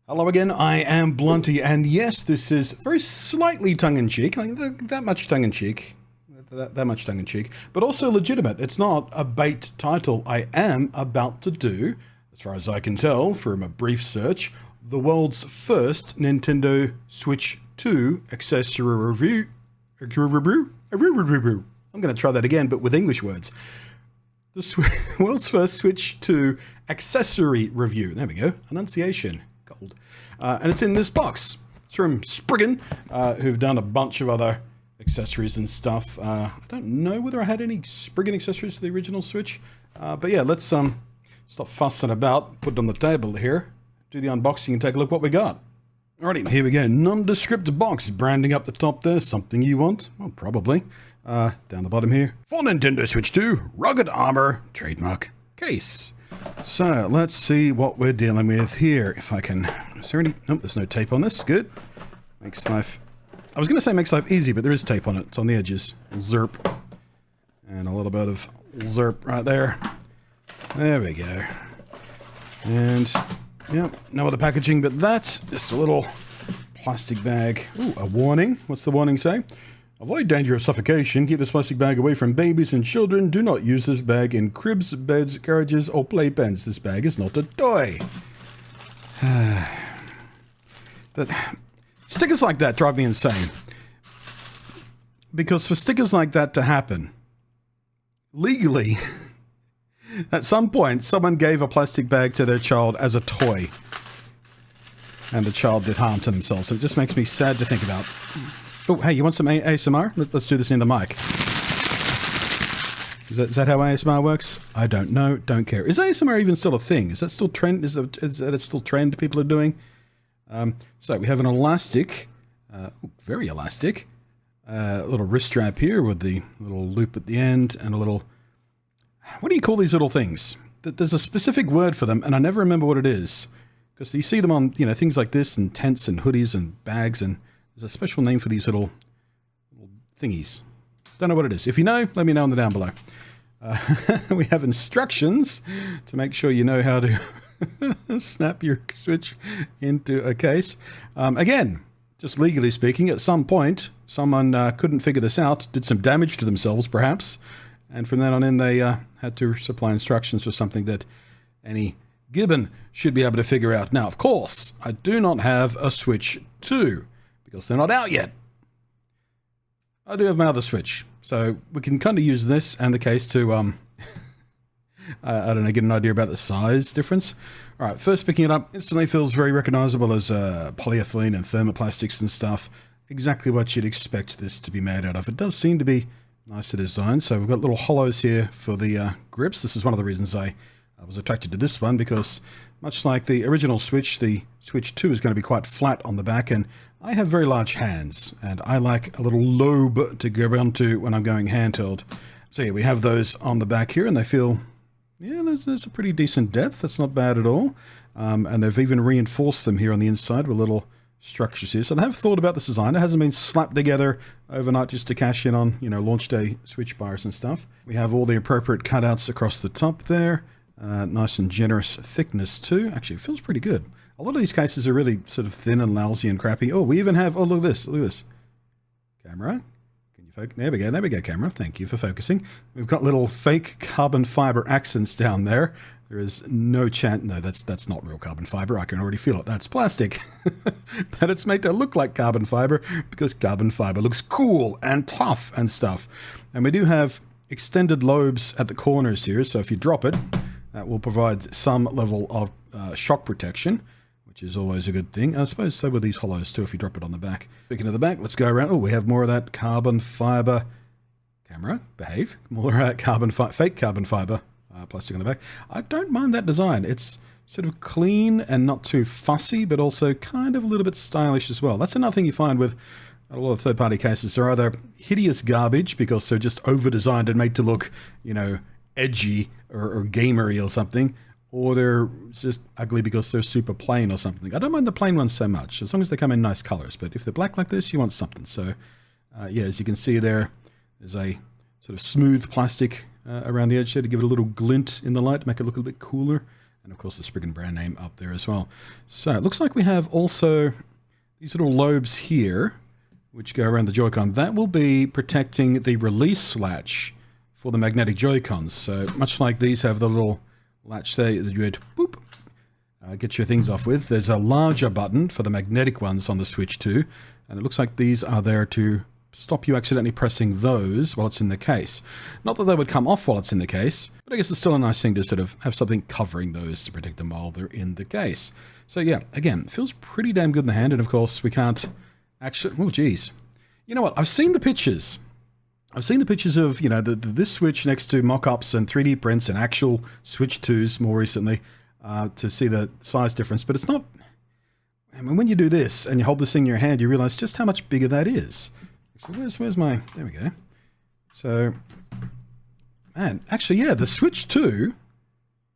Hello again, I am Blunty, and yes, this is very slightly tongue-in-cheek, like that much tongue-in-cheek, that much tongue-in-cheek, but also legitimate. It's not a bait title. I am about to do, as far as I can tell from a brief search, the world's first Nintendo Switch 2 accessory review. I'm going to try that again, but with English words. The world's first Switch 2 accessory review. There we go. Enunciation. Gold. And it's in this box. It's from Spigen, who've done a bunch of other accessories and stuff. I don't know whether I had any Spigen accessories for the original Switch. But yeah, let's stop fussing about, put it on the table here, do the unboxing and take a look what we got. Alrighty, here we go. Nondescript box, branding up the top there. Something you want? Well, probably. Down the bottom here. For Nintendo Switch 2, rugged Armour, trademark case. So, let's see what we're dealing with here. If I can... Is there any... Nope, there's no tape on this. Good. Makes life... I was going to say makes life easy, but there is tape on it. It's on the edges. Zerp. And a little bit of zerp right there. There we go. And... Yep, no other packaging but that. Just a little plastic bag. Ooh, a warning. What's the warning say? Avoid danger of suffocation. Keep this plastic bag away from babies and children. Do not use this bag in cribs, beds, carriages, or playpens. This bag is not a toy. Stickers like that drive me insane. Because for stickers like that to happen, legally, at some point, someone gave a plastic bag to their child as a toy. And the child did harm to themselves. So it just makes me sad to think about. Oh, hey, you want some ASMR? Let's do this in the mic. Is that how ASMR works? I don't know. Don't care. Is ASMR even still a thing? Is that still trend? Is that still trend people are doing? So we have an elastic, very elastic, little wrist strap here with the little loop at the end and a little... What do you call these little things? There's a specific word for them, and I never remember what it is. Because you see them on, things like this, and tents and hoodies and bags, and there's a special name for these little thingies. Don't know what it is. If you know, let me know in the down below. We have instructions to make sure you know how to snap your Switch into a case. Again, just legally speaking, at some point, someone couldn't figure this out, did some damage to themselves, perhaps, and from then on in, they had to supply instructions for something that any gibbon should be able to figure out. Now, of course, I do not have a Switch 2, because they're not out yet. I do have my other Switch, so we can kind of use this and the case to, I don't know, get an idea about the size difference. Alright, first picking it up, instantly feels very recognizable as polyethylene and thermoplastics and stuff. Exactly what you'd expect this to be made out of. It does seem to be nice to design. So we've got little hollows here for the grips. This is one of the reasons I was attracted to this one, because much like the original Switch, the Switch 2 is going to be quite flat on the back, and I have very large hands, and I like a little lobe to grab onto when I'm going handheld. So yeah, we have those on the back here, and they feel, yeah, there's a pretty decent depth. That's not bad at all. And they've even reinforced them here on the inside with little structures here. So they have thought about this design. It hasn't been slapped together overnight just to cash in on, launch day Switch bars and stuff. We have all the appropriate cutouts across the top there. Nice and generous thickness too. Actually, it feels pretty good. A lot of these cases are really sort of thin and lousy and crappy. Oh, we even have, oh, look at this, look at this. Camera, can you focus? There we go, camera. Thank you for focusing. We've got little fake carbon fiber accents down there. There is no chance, no, that's not real carbon fiber. I can already feel it. That's plastic. But it's made to look like carbon fiber because carbon fiber looks cool and tough and stuff. And we do have extended lobes at the corners here. So if you drop it, that will provide some level of shock protection, which is always a good thing. I suppose so with these hollows too, if you drop it on the back. Speaking of the back, let's go around. Oh, we have more of that carbon fiber. Camera, behave. More of that fake carbon fiber plastic on the back. I don't mind that design. It's sort of clean and not too fussy, but also kind of a little bit stylish as well. That's another thing you find with a lot of third-party cases. They're either hideous garbage because they're just over-designed and made to look, edgy or gamery or something, or they're just ugly because they're super plain or something. I don't mind the plain ones so much, as long as they come in nice colors. But if they're black like this, you want something. So, yeah, as you can see there's a sort of smooth plastic around the edge there to give it a little glint in the light, to make it look a little bit cooler. And of course the Spigen brand name up there as well. So it looks like we have also these little lobes here, which go around the Joy-Con. That will be protecting the release latch for the magnetic Joy-Cons. So much like these have the little latch there that you would boop, get your things off with. There's a larger button for the magnetic ones on the Switch 2, and it looks like these are there to stop you accidentally pressing those while it's in the case. Not that they would come off while it's in the case, but I guess it's still a nice thing to sort of have something covering those to protect them while they're in the case. So yeah, again, it feels pretty damn good in the hand, and of course we can't actually... Oh, geez. You know what? I've seen the pictures. I've seen the pictures of, you know, this Switch next to mock-ups and 3D prints and actual Switch 2s more recently to see the size difference, but it's not... I mean, when you do this and you hold this thing in your hand, you realize just how much bigger that is. Actually, where's my... There we go. So, man, actually, yeah, the Switch 2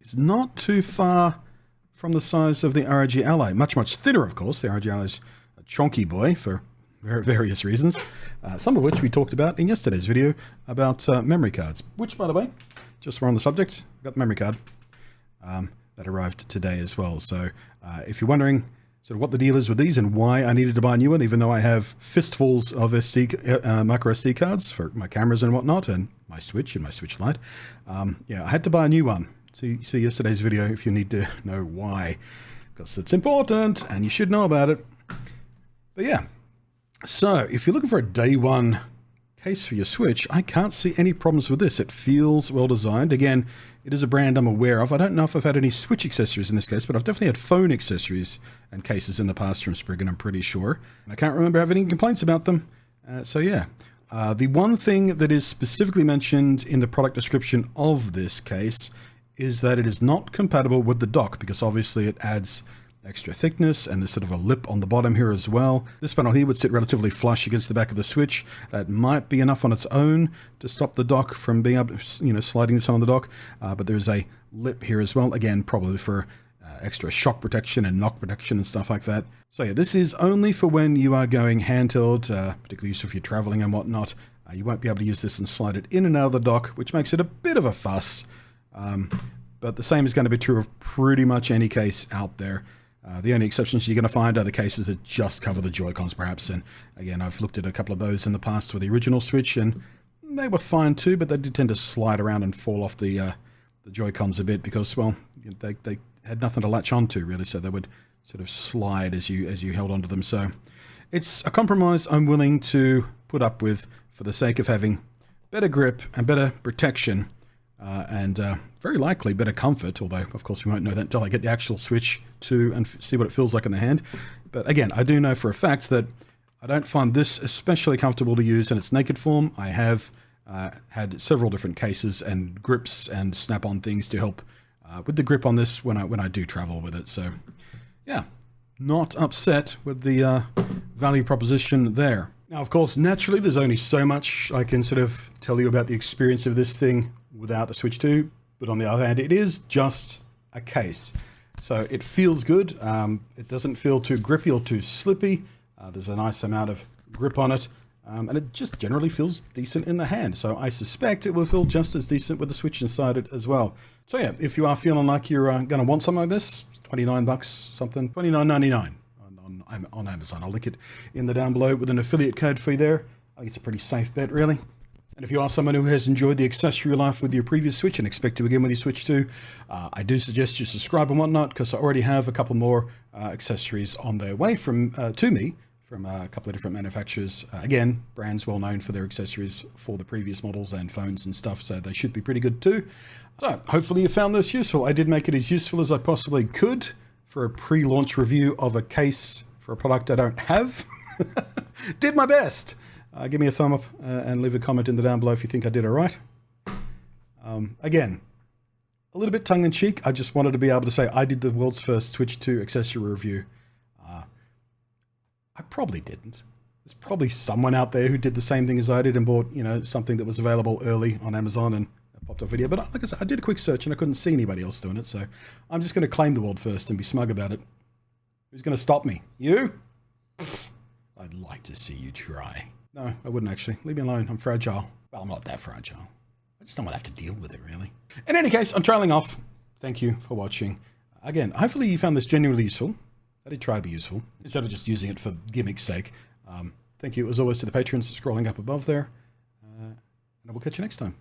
is not too far from the size of the ROG Ally. Much, much thinner, of course. The ROG Ally is a chonky boy for various reasons, some of which we talked about in yesterday's video about memory cards, which, by the way, just we're on the subject, I got the memory card that arrived today as well. So if you're wondering sort of what the deal is with these and why I needed to buy a new one, even though I have fistfuls of micro SD cards for my cameras and whatnot, and my Switch and my Switch Lite, yeah, I had to buy a new one. See yesterday's video if you need to know why, because it's important and you should know about it. But yeah, so if you're looking for a day one case for your Switch, I can't see any problems with this. It feels well designed. Again, it is a brand I'm aware of. I don't know if I've had any Switch accessories in this case, but I've definitely had phone accessories and cases in the past from Spigen, I'm pretty sure. And I can't remember having any complaints about them. So yeah. The one thing that is specifically mentioned in the product description of this case is that it is not compatible with the dock, because obviously it adds extra thickness and there's sort of a lip on the bottom here as well. This panel here would sit relatively flush against the back of the Switch. That might be enough on its own to stop the dock from being able to, you know, sliding this on the dock. But there's a lip here as well, again, probably for extra shock protection and knock protection and stuff like that. So yeah, this is only for when you are going handheld, particularly used if you're traveling and whatnot. You won't be able to use this and slide it in and out of the dock, which makes it a bit of a fuss. But the same is going to be true of pretty much any case out there. The only exceptions you're going to find are the cases that just cover the Joy-Cons, perhaps. And again, I've looked at a couple of those in the past for the original Switch, and they were fine too, but they did tend to slide around and fall off the Joy-Cons a bit because, well, they had nothing to latch onto, really, so they would sort of slide as you held onto them. So it's a compromise I'm willing to put up with for the sake of having better grip and better protection. And very likely better comfort, although of course we won't know that until I get the actual Switch 2 and see what it feels like in the hand. But again, I do know for a fact that I don't find this especially comfortable to use in its naked form. I have had several different cases and grips and snap-on things to help with the grip on this when I do travel with it. So yeah, not upset with the value proposition there. Now, of course, naturally, there's only so much I can sort of tell you about the experience of this thing without a Switch 2, but on the other hand, it is just a case. So it feels good. It doesn't feel too grippy or too slippy. There's a nice amount of grip on it, and it just generally feels decent in the hand. So I suspect it will feel just as decent with the Switch inside it as well. So yeah, if you are feeling like you're going to want something like this, $29 something, $29.99 on Amazon. I'll link it in the down below with an affiliate code for you there. I think it's a pretty safe bet, really. And if you are someone who has enjoyed the accessory life with your previous Switch and expect to again with your Switch 2, I do suggest you subscribe and whatnot, because I already have a couple more accessories on their way to me from a couple of different manufacturers. Again, brands well known for their accessories for the previous models and phones and stuff, so they should be pretty good too. So hopefully you found this useful. I did make it as useful as I possibly could for a pre-launch review of a case for a product I don't have. Did my best. Give me a thumb up and leave a comment in the down below if you think I did all right. Again, a little bit tongue-in-cheek. I just wanted to be able to say I did the world's first Switch 2 accessory review. I probably didn't. There's probably someone out there who did the same thing as I did and bought, you know, something that was available early on Amazon and popped up a video. But like I said, I did a quick search and I couldn't see anybody else doing it. So I'm just going to claim the world first and be smug about it. Who's going to stop me? You? I'd like to see you try. No, I wouldn't actually. Leave me alone. I'm fragile. Well, I'm not that fragile. I just don't want to have to deal with it, really. In any case, I'm trailing off. Thank you for watching. Again, hopefully you found this genuinely useful. I did try to be useful, instead of just using it for gimmick's sake. Thank you, as always, to the patrons scrolling up above there. And we'll catch you next time.